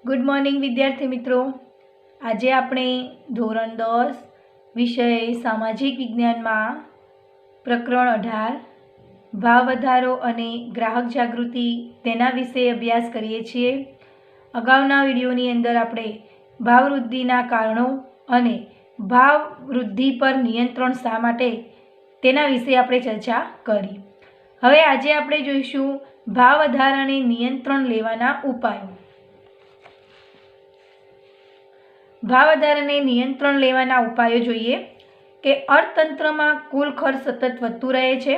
Good morning विद्यार्थी मित्रों। आज આપણે ધોરણ 10 વિષય સામાજિક વિજ્ઞાનમાં પ્રકરણ 18 ભાવ વધારો અને ગ્રાહક જાગૃતિ તેના વિશે અભ્યાસ કરીએ છીએ। અગાઉના વિડીયોની અંદર આપણે ભાવ વૃદ્ધિના કારણો અને ભાવ વૃદ્ધિ પર નિયંત્રણ શા માટે તેના વિશે આપણે ચર્ચા કરી। હવે આજે આપણે જોઈશું ભાવ વધારાને નિયંત્રણ લેવાના ઉપાયો। भाव વધારાને નિયંત્રણ લેવાના ઉપાયો જોઈએ કે અર્થતંત્રમાં કુલ ખર્ચ સતત વધતું રહે છે,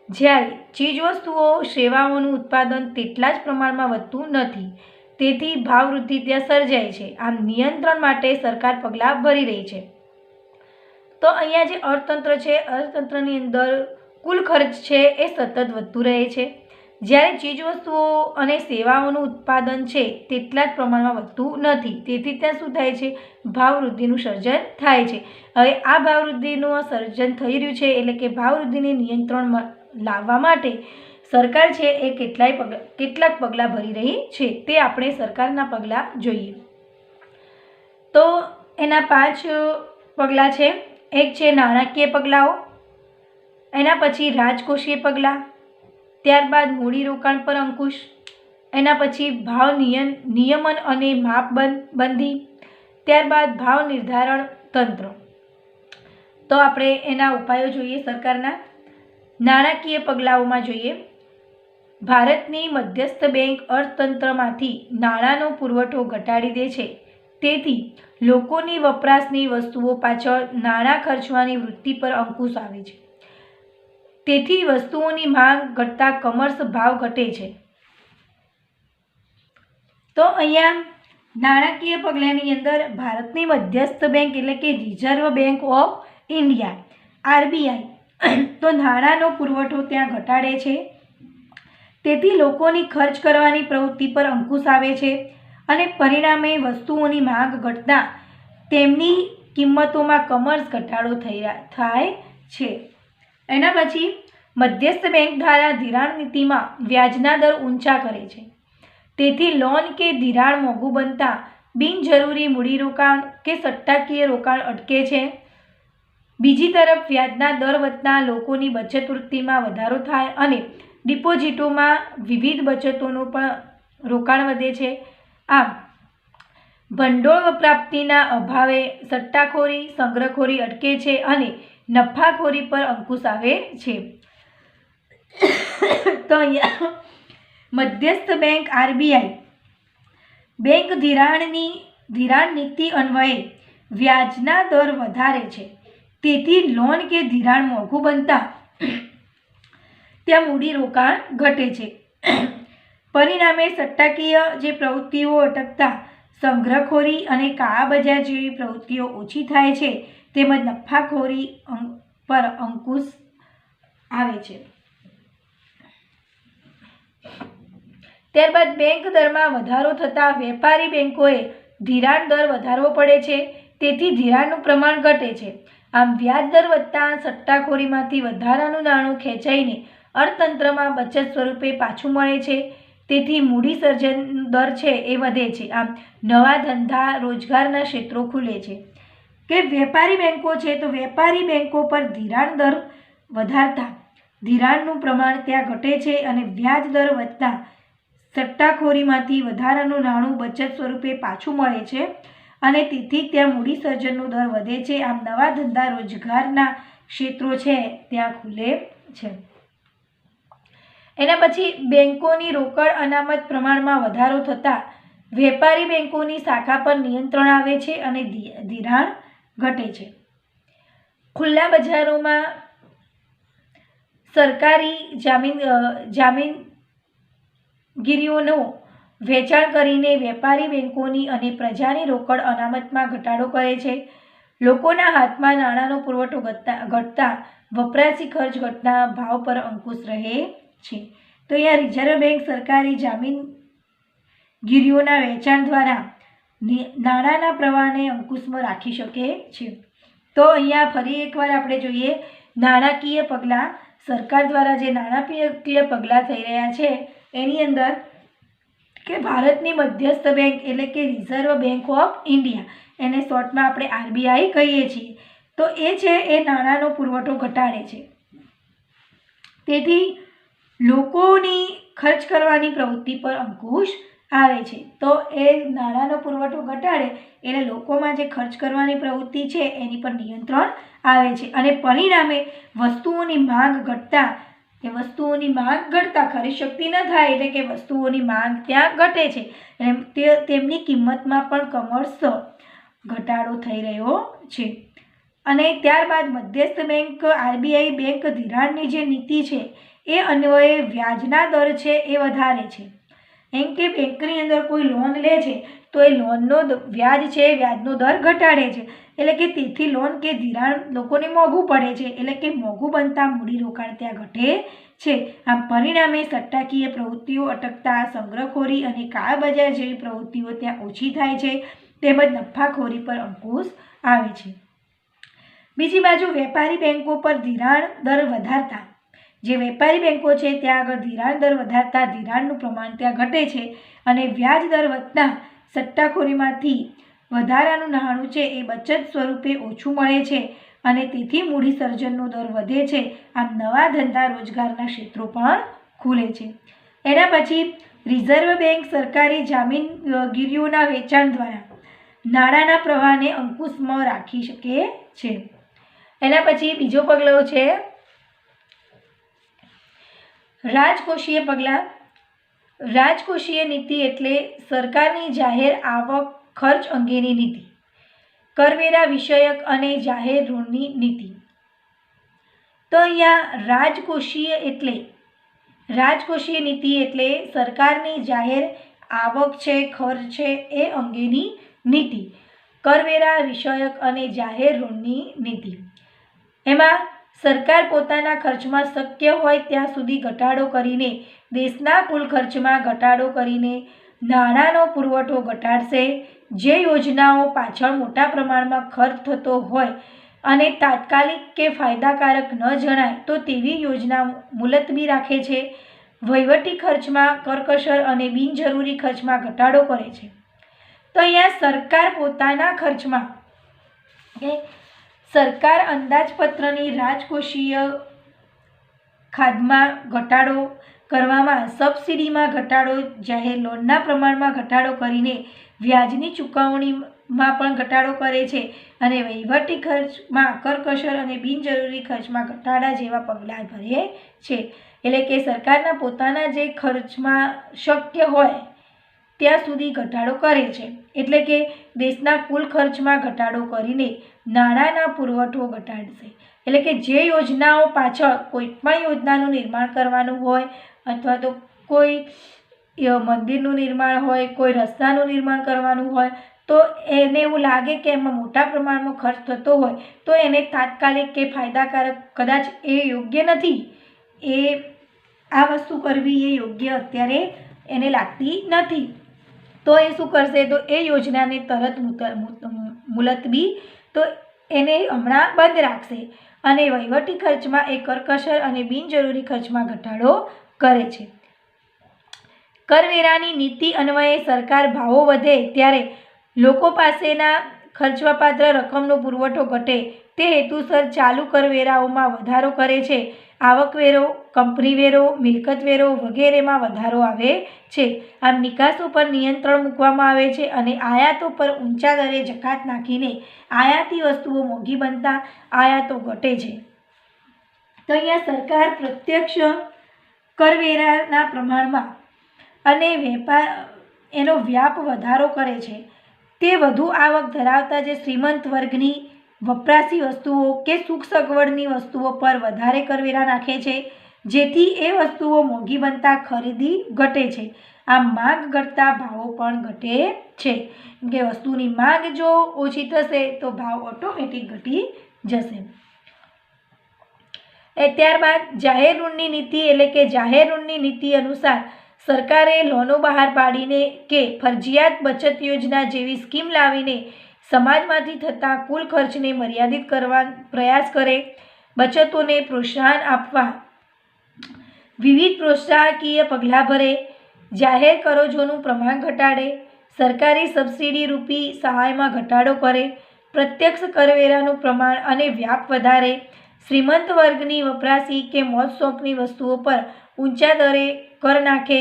જ્યારે ચીજવસ્તુઓ સેવાઓનું ઉત્પાદન તેટલા જ પ્રમાણમાં વધતું નથી, તેથી ભાવ વૃદ્ધિ ત્યાં સર્જાય છે। આમ નિયંત્રણ માટે સરકાર પગલાં ભરી રહી છે। તો અહીંયા જે અર્થતંત્ર છે, અર્થતંત્રની અંદર કુલ ખર્ચ છે એ સતત વધતું રહે છે, જ્યારે ચીજવસ્તુઓ અને સેવાઓનું ઉત્પાદન છે તેટલા જ પ્રમાણમાં વધતું નથી, તેથી ત્યાં શું થાય છે? ભાવ વૃદ્ધિનું સર્જન થાય છે। હવે આ ભાવ વૃદ્ધિનું સર્જન થઈ રહ્યું છે એટલે કે ભાવ વૃદ્ધિને નિયંત્રણમાં લાવવા માટે સરકાર છે એ કેટલાક પગલાં ભરી રહી છે, તે આપણે સરકારના પગલાં જોઈએ। તો એના 5 પગલાં છે। એક છે નાણાકીય પગલાઓ, એના પછી રાજકોષીય પગલાં, ત્યારબાદ મૂડીરોકાણ પર અંકુશ, એના પછી ભાવ નિયમન અને માપબંધી, ત્યારબાદ ભાવ નિર્ધારણ તંત્ર। તો આપણે એના ઉપાયો જોઈએ સરકારના। નાણાકીય પગલાઓમાં જોઈએ, ભારતની મધ્યસ્થ બેંક અર્થતંત્રમાંથી નાણાંનો પુરવઠો ઘટાડી દે છે, તેથી લોકોની વપરાશની વસ્તુઓ પાછળ નાણાં ખર્ચવાની વૃત્તિ પર અંકુશ આવે છે, તેથી વસ્તુઓની માંગ ઘટતા કમર્સ ભાવ ઘટે છે। તો અહીંયા નાણાકીય પગલાંની અંદર ભારતની મધ્યસ્થ બેંક એટલે કે reserve bank of India RBI તો નાણાંનો પુરવઠો ત્યાં ઘટાડે છે, તેથી લોકોની ખર્ચ કરવાની પ્રવૃત્તિ પર અંકુશ આવે છે અને પરિણામે વસ્તુઓની માંગ ઘટતા તેમની કિંમતોમાં કમર્સ ઘટાડો થાય છે। એના પછી મધ્યસ્થ બેંક દ્વારા ધિરાણ નીતિમાં વ્યાજના દર ઊંચા કરે છે, તેથી લોન કે ધિરાણ મોંઘું બનતા બિનજરૂરી મૂડીરોકાણ કે સટ્ટાકીય રોકાણ અટકે છે। બીજી તરફ વ્યાજના દર વધતા લોકોની બચત વૃત્તિમાં વધારો થાય અને ડિપોઝિટોમાં વિવિધ બચતોનું પણ રોકાણ વધે છે। આમ ભંડોળ પ્રાપ્તિના અભાવે સટ્ટાખોરી સંગ્રહખોરી અટકે છે અને નફાખોરી પર અંકુશ આવે છે। તો અહીંયા મધ્યસ્થ બેંક આરબીઆઈ બેંક ધિરાણ નીતિ અન્વયે વ્યાજના દર વધારે છે, તેથી લોન કે ધિરાણ મોંઘું બનતા ત્યાં મૂડીરોકાણ ઘટે છે, પરિણામે સટ્ટાકીય જે પ્રવૃત્તિઓ અટકતા સંગ્રહખોરી અને કાળા બજાર જેવી પ્રવૃત્તિઓ ઓછી થાય છે, તેમજ નફાખોરી પર અંકુશ આવે છે। ત્યારબાદ બેંક દરમાં વધારો થતાં વેપારી બેંકોએ ધિરાણ દર વધારવો પડે છે, તેથી ધિરાણનું પ્રમાણ ઘટે છે। આમ વ્યાજ દર વધતા સટ્ટાખોરીમાંથી વધારાનું નાણું ખેંચાઈને અર્થતંત્રમાં બચત સ્વરૂપે પાછું મળે છે, તેથી મૂડી સર્જન દર છે એ વધે છે। આમ નવા ધંધા રોજગારના ક્ષેત્રો ખુલે છે। કે વેપારી બેંકો છે તો વેપારી બેંકો પર ધિરાણ દર વધારતા ધિરાણનું પ્રમાણ ત્યાં ઘટે છે અને વ્યાજ દર વધતા સટ્ટાખોરીમાંથી વધારાનું નાણું બચત સ્વરૂપે પાછું મળે છે અને તેથી ત્યાં મૂડી સર્જનનો દર વધે છે। આમ નવા ધંધા રોજગારના ક્ષેત્રો છે ત્યાં ખુલે છે। એના પછી બેંકોની રોકડ અનામત પ્રમાણમાં વધારો થતાં વેપારી બેંકોની શાખા પર નિયંત્રણ આવે છે અને ધિરાણ ઘટે છે। ખુલ્લા બજારોમાં સરકારી જામીનગીરીઓનું વેચાણ કરીને વેપારી બેંકોની અને પ્રજાની રોકડ અનામતમાં ઘટાડો કરે છે। લોકોના હાથમાં નાણાંનો પુરવઠો ઘટતા વપરાશી ખર્ચ ઘટના ભાવ પર અંકુશ રહે છે। તો અહીંયા રિઝર્વ બેંક સરકારી જામીનગીરીઓના વેચાણ દ્વારા નાણાંના પ્રવાહને અંકુશમાં રાખી શકે છે। તો અહીંયા ફરી એકવાર આપણે જોઈએ નાણાકીય પગલાં। સરકાર દ્વારા જે નાણાકીય પગલાં થઈ રહ્યા છે એની અંદર કે ભારતની મધ્યસ્થ બેંક એટલે કે રિઝર્વ બેંક ઓફ ઇન્ડિયા, એને શોર્ટમાં આપણે RBI કહીએ છીએ, તો એ છે એ નાણાંનો પુરવઠો ઘટાડે છે. તેથી લોકોની ખર્ચ કરવાની પ્રવૃત્તિ પર અંકુશ આવે છે. તો એ નાણાંનો પુરવઠો ઘટાડે એટલે લોકોમાં જે ખર્ચ કરવાની પ્રવૃત્તિ છે એની પર નિયંત્રણ આવે છે અને પરિણામે વસ્તુઓની માંગ ઘટતા ખરીદ શક્તિ ન થાય એટલે કે વસ્તુઓની માંગ ત્યાં ઘટે છે, તેમની કિંમતમાં પણ ક્રમશઃ ઘટાડો થઈ રહ્યો છે. અને ત્યારબાદ મધ્યસ્થ બેંક RBI બેંક ધિરાણની જે નીતિ છે એ અન્વયે વ્યાજના દર છે એ વધારે છે. એમ કે બેંકની અંદર કોઈ લોન લે છે તો એ લોનનો વ્યાજ છે એ વ્યાજનો દર ઘટાડે છે, એટલે કે તેથી લોન કે ધિરાણ લોકોને મોંઘું પડે છે, એટલે કે મોંઘું બનતા મૂડીરોકાણ ત્યાં ઘટે છે. આમ પરિણામે સટ્ટાકીય પ્રવૃત્તિઓ અટકતા સંગ્રહખોરી અને કાળાબજાર જેવી પ્રવૃત્તિઓ ત્યાં ઓછી થાય છે, તેમજ નફાખોરી પર અંકુશ આવે છે. બીજી બાજુ વેપારી બેંકો પર ધિરાણ દર વધારતા, જે વેપારી બેંકો છે ત્યાં આગળ ધિરાણ દર વધારતા ધિરાણનું પ્રમાણ ત્યાં ઘટે છે અને વ્યાજ દર વધતા સટ્ટાખોરીમાંથી વધારાનું નાણું છે એ બચત સ્વરૂપે ઓછું મળે છે અને તેથી મૂડી સર્જનનો દર વધે છે. આમ નવા ધંધા રોજગારના ક્ષેત્રો પણ ખુલે છે. એના પછી રિઝર્વ બેંક સરકારી જામીનગીરીઓના વેચાણ દ્વારા નાણાંના પ્રવાહને અંકુશમાં રાખી શકે છે. એના પછી બીજો પગલો છે રાજકોષીય પગલાં. રાજકોષીય નીતિ એટલે સરકારની જાહેર આવક ખર્ચ અંગેની નીતિ, કરવેરા વિષયક અને જાહેર ઋણની નીતિ. તો અહીંયા રાજકોષીય નીતિ એટલે સરકારની જાહેર આવક છે, ખર્ચ છે એ અંગેની નીતિ, કરવેરા વિષયક અને જાહેર ઋણની નીતિ. એમાં સરકાર પોતાના ખર્ચમાં શક્ય હોય ત્યાં સુધી ઘટાડો કરીને દેશના કુલ ખર્ચમાં ઘટાડો કરીને નાણાંનો પુરવઠો ઘટાડશે. જે યોજનાઓ પાછળ મોટા પ્રમાણમાં ખર્ચ થતો હોય અને તાત્કાલિક કે ફાયદાકારક ન જણાય તો તેવી યોજના મુલતવી રાખે છે. વહીવટી ખર્ચમાં કરકસર અને બિનજરૂરી ખર્ચમાં ઘટાડો કરે છે. તો અહીંયા સરકાર પોતાના ખર્ચમાં સરકાર અંદાજપત્રની રાજકોષીય ખાધમાં ઘટાડો કરવામાં, સબસિડીમાં ઘટાડો, જાહેર લોનના પ્રમાણમાં ઘટાડો કરીને વ્યાજની ચૂકવણીમાં પણ ઘટાડો કરે છે અને વહીવટી ખર્ચમાં કરકસર અને બિનજરૂરી ખર્ચમાં ઘટાડા જેવા પગલાં ભરે છે. એટલે કે સરકારના પોતાના જે ખર્ચમાં શક્ય હોય ત્યાં સુધી ઘટાડો કરે છે, એટલે કે દેશના કુલ ખર્ચમાં ઘટાડો કરીને નાણાંના પુરવઠો ઘટાડશે. એટલે કે જે યોજનાઓ પાછળ કોઈ પણ યોજનાનું નિર્માણ કરવાનું હોય અથવા તો કોઈ મંદિરનું નિર્માણ હોય, કોઈ રસ્તાનું નિર્માણ કરવાનું હોય તો એને એવું લાગે કે એમાં મોટા પ્રમાણમાં ખર્ચ થતો હોય તો એને તાત્કાલિક કે ફાયદાકારક કદાચ એ યોગ્ય નથી, આ વસ્તુ કરવી એ યોગ્ય અત્યારે એને લાગતી નથી, તો એ શું કરશે, તો એ યોજનાને તરત મુલતવી, તો એને હમણાં બંધ રાખશે અને વહીવટી ખર્ચમાં એ કરકસર અને બિનજરૂરી ખર્ચમાં ઘટાડો કરે છે. કરવેરાની નીતિ અન્વયે સરકાર ભાવો વધે ત્યારે લોકો પાસેના ખર્ચવાપાત્ર રકમનો પુરવઠો ઘટે તે હેતુસર ચાલુ કરવેરાઓમાં વધારો કરે છે. આવકવેરો, કંપની વેરો, મિલકત વેરો વગેરેમાં વધારો આવે છે. આમ નિકાસો પર નિયંત્રણ મૂકવામાં આવે છે અને આયાતો પર ઊંચા દરે જકાત નાખીને આયાતી વસ્તુઓ મોંઘી બનતા આયાતો ઘટે છે. તો અહીંયા સરકાર પ્રત્યક્ષ કરવેરાના પ્રમાણમાં અને એનો વ્યાપ વધારો કરે છે. તે વધુ આવક ધરાવતા જે શ્રીમંત વર્ગની વપરાશી વસ્તુઓ કે સુખ સગવડની વસ્તુઓ પર વધારે કરવેરા નાખે છે, જેથી એ વસ્તુઓ મોંઘી બનતા ખરીદી ઘટે છે. આમ માંગ ઘટતા ભાવો પણ ઘટે છે, કે વસ્તુની માંગ જો ઓછી થશે તો ભાવ ઓટોમેટિક ઘટી જશે. ત્યારબાદ જાહેર ઋણની નીતિ એટલે કે જાહેર ઋણની નીતિ અનુસાર સરકારે લોનો બહાર પાડીને કે ફરજિયાત બચત યોજના જેવી સ્કીમ લાવીને સમાજમાંથી થતા કુલ ખર્ચને મર્યાદિત કરવા પ્રયાસ કરે. બચતોને પ્રોત્સાહન આપવા વિવિધ પ્રોત્સાહકીય પગલાં ભરે. જાહેર કરજોનું પ્રમાણ ઘટાડે, સરકારી સબસિડી રૂપી સહાયમાં ઘટાડો કરે, પ્રત્યક્ષ કરવેરાનું પ્રમાણ અને વ્યાપ વધારે, શ્રીમંત વર્ગની વપરાશી કે મોજ શોખની વસ્તુઓ પર ઊંચા દરે કર નાખે,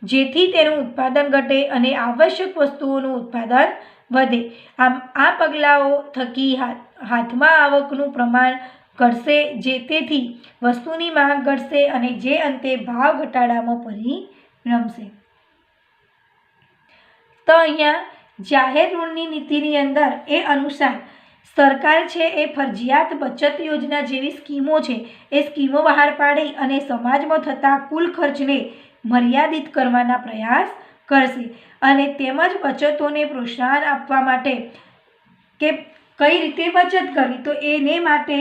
જેથી તેનું ઉત્પાદન ઘટે અને આવશ્યક વસ્તુઓનું ઉત્પાદન વધે. આમ આ પગલાઓ થકી હાથમાં આવકનું પ્રમાણ ઘટશે, તેથી વસ્તુની માંગ ઘટશે અને જે અંતે ભાવ ઘટાડામાં પરિણમશે. તો અહીંયા જાહેર ઋણની નીતિની અંદર એ અનુસાર સરકાર છે એ ફરજિયાત બચત યોજના જેવી સ્કીમો છે એ સ્કીમો બહાર પાડી અને સમાજમાં થતા કુલ ખર્ચને મર્યાદિત કરવાના પ્રયાસ કરશે અને તેમજ બચતોને પ્રોત્સાહન આપવા માટે કે કઈ રીતે બચત કરવી, તો એને માટે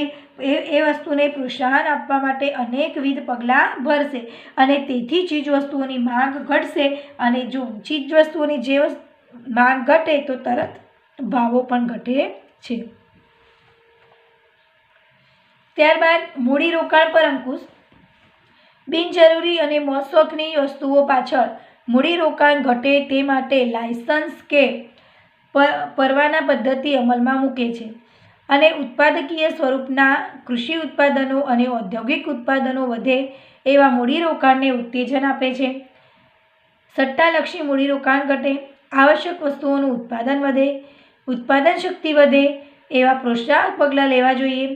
એ વસ્તુને પ્રોત્સાહન આપવા માટે અનેકવિધ પગલાં ભરશે અને તેથી ચીજવસ્તુઓની માંગ ઘટશે અને જો ચીજવસ્તુઓની જે માંગ ઘટે તો તરત ભાવો પણ ઘટે છે. ત્યારબાદ મૂડીરોકાણ પર અંકુશ. બિનજરૂરી અને મોજશોખની વસ્તુઓ પાછળ મૂડીરોકાણ ઘટે તે માટે લાયસન્સ કે પરવાના પદ્ધતિ અમલમાં મૂકે છે અને ઉત્પાદકીય સ્વરૂપના કૃષિ ઉત્પાદનો અને ઔદ્યોગિક ઉત્પાદનો વધે એવા મૂડીરોકાણને ઉત્તેજન આપે છે. સટ્ટાલક્ષી મૂડીરોકાણ ઘટે, આવશ્યક વસ્તુઓનું ઉત્પાદન વધે, ઉત્પાદન શક્તિ વધે એવા પ્રોત્સાહક પગલાં લેવા જોઈએ.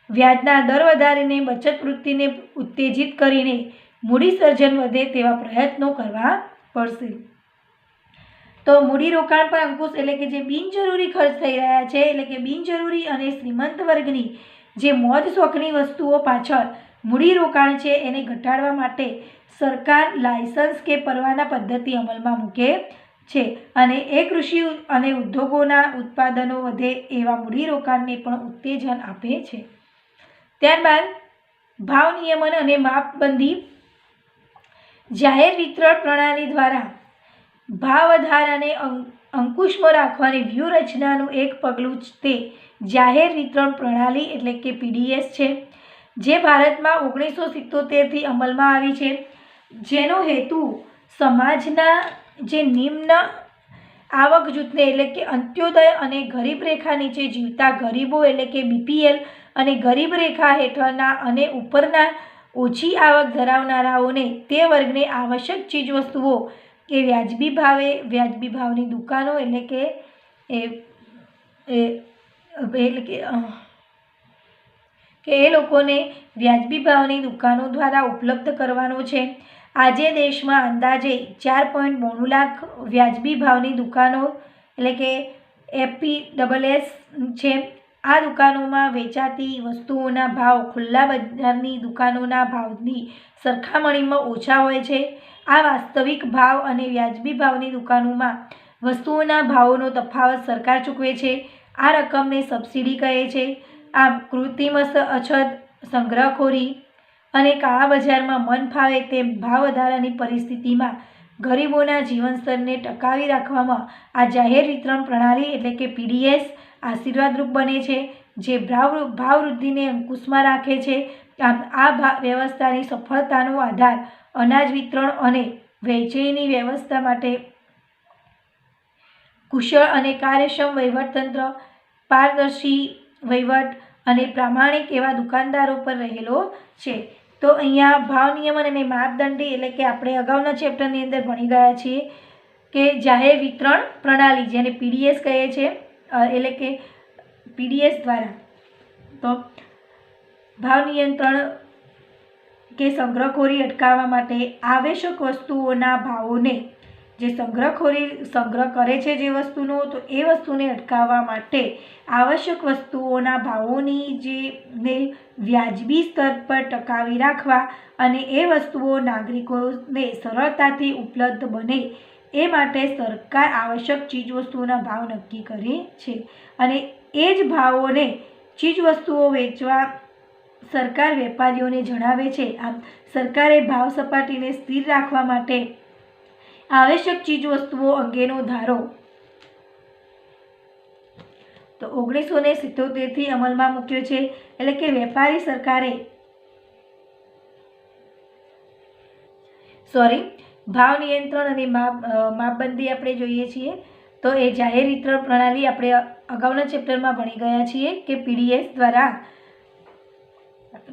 વ્યાજના દર વધારીને બચત વૃત્તિને ઉત્તેજિત કરીને મૂડી સર્જન વધે તેવા પ્રયત્નો કરવા પડશે. તો મૂડીરોકાણ પર અંકુશ એટલે કે જે બિનજરૂરી ખર્ચ થઈ રહ્યા છે, એટલે કે બિનજરૂરી અને શ્રીમંત વર્ગની જે મોજ શોખની વસ્તુઓ પાછળ મૂડીરોકાણ છે એને ઘટાડવા માટે સરકાર લાયસન્સ કે પરવાના પદ્ધતિ અમલમાં મૂકે છે અને એ કૃષિ અને ઉદ્યોગોના ઉત્પાદનો વધે એવા મૂડીરોકાણને પણ ઉત્તેજન આપે છે. ત્યારબાદ ભાવ નિયમન અને માપબંધી. જાહેર વિતરણ પ્રણાલી દ્વારા ભાવ વધારાને અંકુશમાં રાખવાની વ્યૂહરચનાનું એક પગલું તે જાહેર વિતરણ પ્રણાલી એટલે કે પીડીએસ છે, જે ભારતમાં 1977થી અમલમાં આવી છે, જેનો હેતુ સમાજના જે નિમ્ન આવક જૂથને એટલે કે અંત્યોદય અને ગરીબ રેખા નીચે જીવતા ગરીબો એટલે કે બીપીએલ અને ગરીબ રેખા હેઠળના અને ઉપરના ઓછી આવક ધરાવનારાઓને તે વર્ગને આવશ્યક ચીજવસ્તુઓ કે વ્યાજબી ભાવની દુકાનો એટલે કે એ લોકોને વ્યાજબી ભાવની દુકાનો દ્વારા ઉપલબ્ધ કરવાનો છે. આજે દેશમાં અંદાજે 4.92 લાખ વ્યાજબી ભાવની દુકાનો એટલે કે FPSS છે. આ દુકાનોમાં વેચાતી વસ્તુઓના ભાવ ખુલ્લા બજારની દુકાનોના ભાવની સરખામણીમાં ઓછા હોય છે. આ વાસ્તવિક ભાવ અને વ્યાજબી ભાવની દુકાનોમાં વસ્તુઓના ભાવોનો તફાવત સરકાર ચૂકવે છે. આ રકમને સબસિડી કહે છે. આમ કૃત્રિમ અછત, સંગ્રહખોરી અને કાળા બજારમાં મન ફાવે તેમ ભાવ વધારાની પરિસ્થિતિમાં ગરીબોના જીવનસ્તરને ટકાવી રાખવામાં આ જાહેર વિતરણ પ્રણાલી એટલે કે પીડીએસ આશીર્વાદરૂપ બને છે, જે ભાવ વૃદ્ધિને અંકુશમાં રાખે છે. આમ આ વ્યવસ્થાની સફળતાનો આધાર અનાજ વિતરણ અને વહેંચણીની વ્યવસ્થા માટે કુશળ અને કાર્યક્ષમ વહીવટતંત્ર, પારદર્શી વહીવટ અને પ્રામાણિક એવા દુકાનદારો પર રહેલો છે. તો અહીંયા ભાવ નિયમન અને માપદંડી એટલે કે આપણે અગાઉના ચેપ્ટરની અંદર ભણી ગયા છીએ કે જાહેર વિતરણ પ્રણાલી જેને પીડીએસ કહે છે, એટલે કે પીડીએસ દ્વારા તો ભાવ નિયંત્રણ કે સંગ્રહખોરી અટકાવવા માટે આવશ્યક વસ્તુઓના ભાવોને જે સંગ્રહ કરે છે જે વસ્તુનો, તો એ વસ્તુને અટકાવવા માટે આવશ્યક વસ્તુઓના ભાવોની જેને વ્યાજબી સ્તર પર ટકાવી રાખવા અને એ વસ્તુઓ નાગરિકોને સરળતાથી ઉપલબ્ધ બને એ માટે સરકાર આવશ્યક ચીજવસ્તુઓના ભાવ નક્કી કરે છે અને એ જ ભાવોને ચીજવસ્તુઓ વેચવા સરકાર વેપારીઓને જણાવે છે. આમ સરકારે ભાવ સપાટીને સ્થિર રાખવા માટે આવશ્યક ચીજવસ્તુઓ અંગેનો ધારો તો 1977થી અમલમાં મૂક્યો છે. એટલે કે વેપારી સરકારે ભાવ નિયંત્રણ અને માપબંધી આપણે જોઈએ છીએ તો એ જાહેર વિતરણ પ્રણાલી આપણે અગાઉના ચેપ્ટરમાં ભણી ગયા છીએ કે પીડીએસ દ્વારા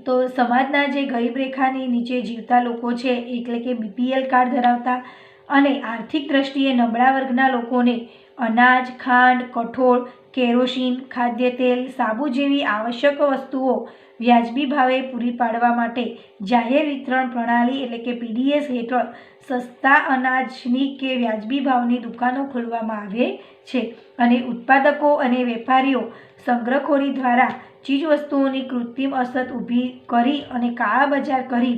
તો સમાજના જે ગરીબ રેખાની નીચે જીવતા લોકો છે એટલે કે બીપીએલ કાર્ડ ધરાવતા અને આર્થિક દ્રષ્ટિએ નબળા વર્ગના લોકોને અનાજ, ખાંડ, કઠોળ, કેરોસીન, ખાદ્ય તેલ, સાબુ જેવી આવશ્યક વસ્તુઓ વ્યાજબી ભાવે પૂરી પાડવા માટે જાહેર વિતરણ પ્રણાલી એટલે કે પીડીએસ હેઠળ સસ્તા અનાજની કે વ્યાજબી ભાવની દુકાનો ખોલવામાં આવે છે અને ઉત્પાદકો અને વેપારીઓ સંગ્રહખોરી દ્વારા ચીજવસ્તુઓની કૃત્રિમ અછત ઊભી કરી અને કાળા બજાર કરી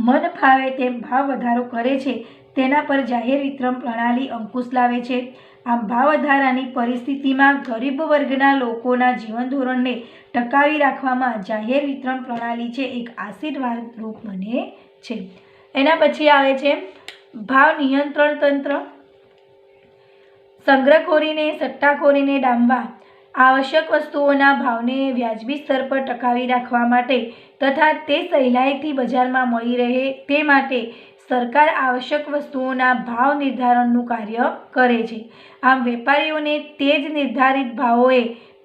મન ફાવે તેમ ભાવ વધારો કરે છે તેના પર જાહેર વિતરણ પ્રણાલી અંકુશ લાવે છે. આમ ભાવ વધારાની પરિસ્થિતિમાં ગરીબ વર્ગના લોકોના જીવન ધોરણને ટકાવી રાખવામાં જાહેર વિતરણ પ્રણાલી છે એક આશીર્વાદ રૂપ બને છે. એના પછી આવે છે ભાવ નિયંત્રણ તંત્ર. સંગ્રહખોરીને સટ્ટાખોરીને ડામવા આવશ્યક વસ્તુઓના ભાવને વ્યાજબી સ્તર પર ટકાવી રાખવા માટે તથા તે સહેલાઈથી બજારમાં મળી રહે તે માટે સરકાર આવશ્યક વસ્તુઓના ભાવ નિર્ધારણનું કાર્ય કરે છે. આમ વેપારીઓને તે જ નિર્ધારિત ભાવોએ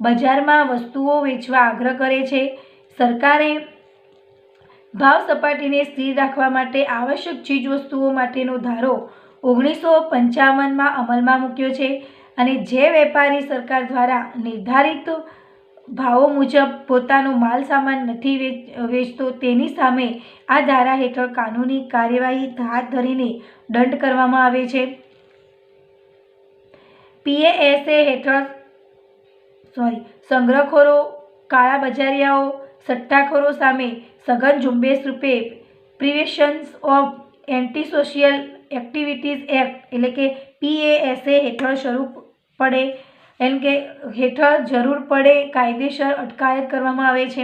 બજારમાં વસ્તુઓ વેચવા આગ્રહ કરે છે. સરકારે ભાવ સપાટીને સ્થિર રાખવા માટે આવશ્યક ચીજવસ્તુઓ માટેનો ધારો 1955માં અમલમાં મૂક્યો છે અને જે વેપારી સરકાર દ્વારા નિર્ધારિત ભાવો મુજબ પોતાનો માલ સામાન નથી વેચતો તેની સામે આ ધારા હેઠળ કાનૂની કાર્યવાહી હાથ ધરીને દંડ કરવામાં આવે છે. પીએએસએ હેઠળ સંગ્રહખોરો, કાળા બજારિયાઓ, સટ્ટાખોરો સામે સઘન ઝુંબેશ રૂપે prevention of anti social activities act એટલે કે પીએએસએ હેઠળ જરૂર પડે કાયદેસર અટકાયત કરવામાં આવે છે.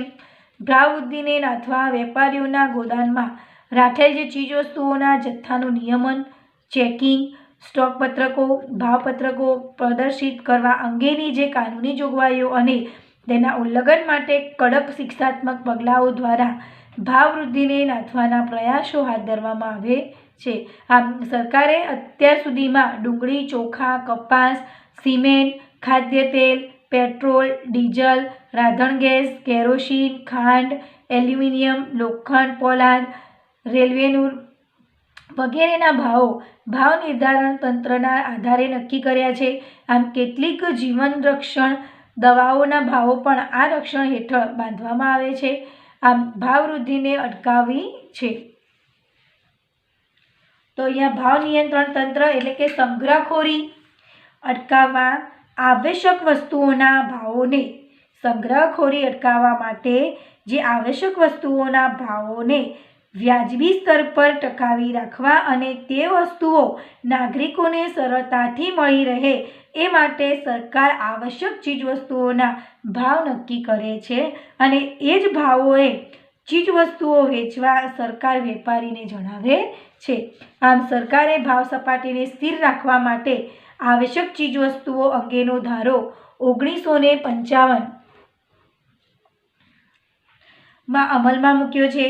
ભાવ વૃદ્ધિને નાથવા વેપારીઓના ગોદામમાં રાખેલ જે ચીજવસ્તુઓના જથ્થાનું નિયમન, ચેકિંગ, સ્ટોક પત્રકો, ભાવપત્રકો પ્રદર્શિત કરવા અંગેની જે કાનૂની જોગવાઈઓ અને તેના ઉલ્લંઘન માટે કડક શિક્ષાત્મક પગલાઓ દ્વારા ભાવ વૃદ્ધિને નાથવાના પ્રયાસો હાથ ધરવામાં આવે છે. આમ સરકારે અત્યાર સુધીમાં ડુંગળી, ચોખા, કપાસ, સિમેન્ટ, ખાદ્ય તેલ, પેટ્રોલ, ડીઝલ, રાંધણ ગેસ, કેરોસીન, ખાંડ, એલ્યુમિનિયમ, લોખંડ, પોલાદ, રેલવેનું વગેરેના ભાવ નિર્ધારણ તંત્રના આધારે નક્કી કર્યા છે. આમ કેટલીક જીવન રક્ષણ દવાઓના ભાવો પણ આ રક્ષણ હેઠળ બાંધવામાં આવે છે. આમ ભાવ વૃદ્ધિને અટકાવવી છે. તો અહીંયા ભાવ નિયંત્રણ તંત્ર એટલે કે સંગ્રહખોરી અટકાવવા આવશ્યક વસ્તુઓના ભાવોને સંગ્રહખોરી અટકાવવા માટે જે આવશ્યક વસ્તુઓના ભાવોને વ્યાજબી સ્તર પર ટકાવી રાખવા અને તે વસ્તુઓ નાગરિકોને સરળતાથી મળી રહે એ માટે સરકાર આવશ્યક ચીજવસ્તુઓના ભાવ નક્કી કરે છે અને એ જ ભાવોએ ચીજવસ્તુઓ વેચવા સરકાર વેપારીને જણાવે છે. આમ સરકારે ભાવ સપાટીને સ્થિર રાખવા માટે આવશ્યક ચીજવસ્તુઓ અંગેનો ધારો 1955માં અમલમાં મૂક્યો છે.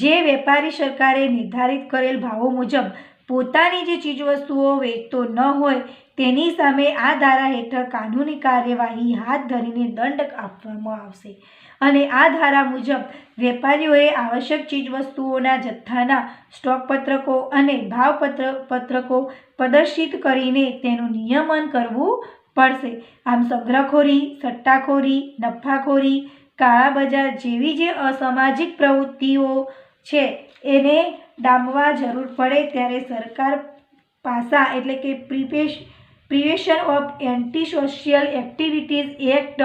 જે વેપારી સરકારે નિર્ધારિત કરેલ ભાવો મુજબ પોતાની જે ચીજવસ્તુઓ વેચતો ન હોય તેની સામે આ ધારા હેઠળ કાનૂની કાર્યવાહી હાથ ધરીને દંડ આપવામાં આવશે અને આ ધારા મુજબ વેપારીઓએ આવશ્યક ચીજવસ્તુઓના જથ્થાના સ્ટોક પત્રકો અને ભાવપત્રકો પ્રદર્શિત કરીને તેનું નિયમન કરવું પડશે. આમ સંગ્રહખોરી, સટ્ટાખોરી, નફાખોરી, કાળા બજાર જેવી જે અસામાજિક પ્રવૃત્તિઓ છે એને ડામવા જરૂર પડે ત્યારે સરકાર પાસા એટલે કે prevention of anti social activities act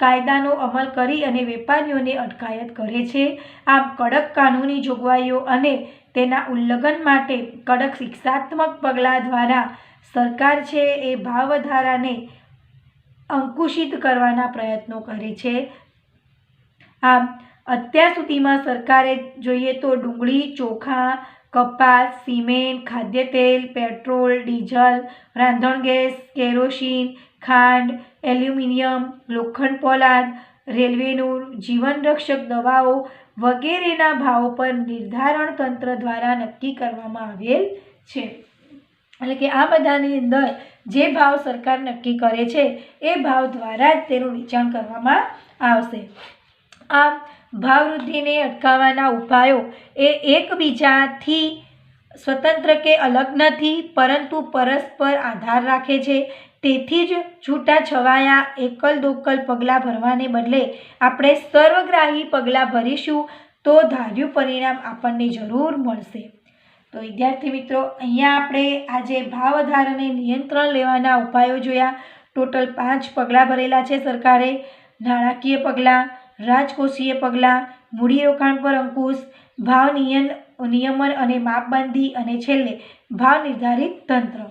કાયદાનો અમલ કરી અને વેપારીઓને અટકાયત કરે છે. આમ કડક કાનૂની જોગવાઈઓ અને તેના ઉલ્લંઘન માટે કડક શિક્ષાત્મક પગલાં દ્વારા સરકાર છે એ ભાવ વધારાને અંકુશિત કરવાના પ્રયત્નો કરે છે. આમ અત્યાર સુધીમાં સરકારે જોઈએ તો ડુંગળી, ચોખા, કપાસ, સિમેન્ટ, ખાદ્ય તેલ, પેટ્રોલ, ડીઝલ, રાંધણ ગેસ, કેરોસીન, ખાંડ, એલ્યુમિનિયમ, લોખંડ પોલાદ, રેલવેનું જીવન રક્ષક દવાઓ વગેરેના ભાવો પર નિર્ધારણ તંત્ર દ્વારા નક્કી કરવામાં આવેલ છે. એટલે કે આ બધાની અંદર જે ભાવ સરકાર નક્કી કરે છે એ ભાવ દ્વારા જ તેનું વેચાણ કરવામાં આવશે. આમ ભાવવૃદ્ધિને અટકાવવાના ઉપાયો એ એકબીજાથી સ્વતંત્ર કે અલગ નથી, પરંતુ પરસ્પર આધાર રાખે છે. તેથી જ છૂટાછવાયા એકલ દોકલ પગલાં ભરવાને બદલે આપણે સર્વગ્રાહી પગલાં ભરીશું તો ધાર્યું પરિણામ આપણને જરૂર મળશે. તો વિદ્યાર્થી મિત્રો, અહીંયા આપણે આજે ભાવ વધારાને નિયંત્રણ લેવાના ઉપાયો જોયા. ટોટલ 5 પગલાં ભરેલા છે સરકારે: નાણાકીય પગલાં, રાજકોષીય પગલાં, મૂડીરોકાણ પર અંકુશ, ભાવ નિયમન અને માપબંધી, અને છેલ્લે ભાવ નિર્ધારિત તંત્ર.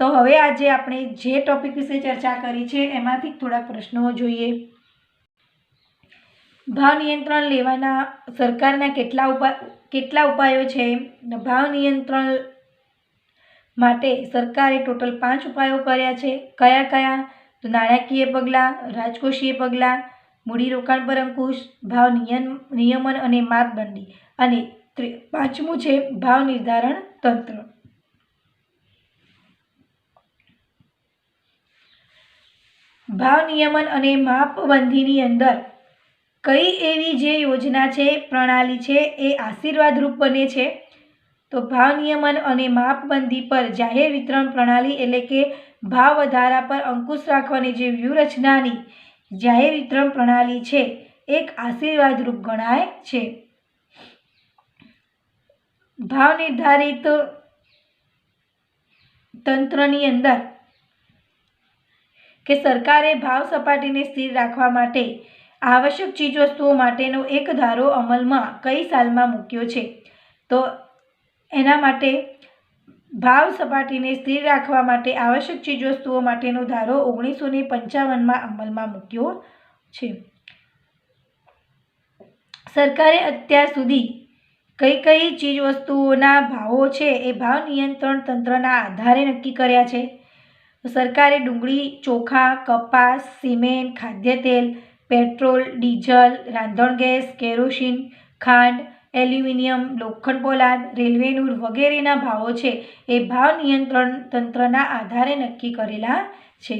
તો હવે આજે આપણે જે ટોપિક વિશે ચર્ચા કરી છે એમાંથી થોડા પ્રશ્નો જોઈએ. ભાવ નિયંત્રણ લેવાના સરકારના કેટલા ઉપાયો છે? ભાવ નિયંત્રણ માટે સરકારે ટોટલ 5 ઉપાયો કર્યા છે. કયા કયા? તો નાણાકીય પગલાં, રાજકોષીય પગલાં, મૂડીરોકાણ પર અંકુશ, ભાવ નિયમન અને માપબંધી, અને 5મું છે ભાવ નિર્ધારણ તંત્ર. ભાવ નિયમન અને માપબંધીની અંદર કઈ એવી જે યોજના છે, પ્રણાલી છે એ આશીર્વાદરૂપ બને છે? તો ભાવ નિયમન અને માપબંધી પર જાહેર વિતરણ પ્રણાલી એટલે કે ભાવ વધારા પર અંકુશ રાખવાની જે વ્યૂહરચનાની જાહેર વિતરણ પ્રણાલી છે એક આશીર્વાદરૂપ ગણાય છે. ભાવ નિર્ધારિત તંત્રની અંદર કે સરકારે ભાવ સપાટીને સ્થિર રાખવા માટે આવશ્યક ચીજવસ્તુઓ માટેનો એક ધારો અમલમાં કઈ સાલમાં મૂક્યો છે? તો એના માટે ભાવ સપાટીને સ્થિર રાખવા માટે આવશ્યક ચીજવસ્તુઓ માટેનો ધારો 1955માં અમલમાં મૂક્યો છે. સરકારે અત્યાર સુધી કઈ કઈ ચીજવસ્તુઓના ભાવો છે એ ભાવ નિયંત્રણ તંત્રના આધારે નક્કી કર્યા છે? સરકારે ડુંગળી, ચોખા, કપાસ, સિમેન્ટ, ખાદ્ય તેલ, પેટ્રોલ, ડીઝલ, રાંધણ ગેસ, કેરોસીન, ખાંડ, એલ્યુમિનિયમ, લોખંડ પોલાદ, રેલવેનું વગેરેના ભાવો છે એ ભાવ નિયંત્રણ તંત્રના આધારે નક્કી કરેલા છે.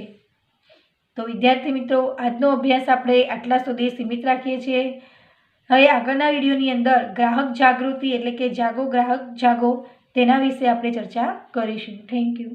તો વિદ્યાર્થી મિત્રો, આજનો અભ્યાસ આપણે આટલા સુધી સીમિત રાખીએ છીએ. હવે આગળના વિડીયોની અંદર ગ્રાહક જાગૃતિ એટલે કે જાગો ગ્રાહક જાગો તેના વિશે આપણે ચર્ચા કરીશું. Thank you.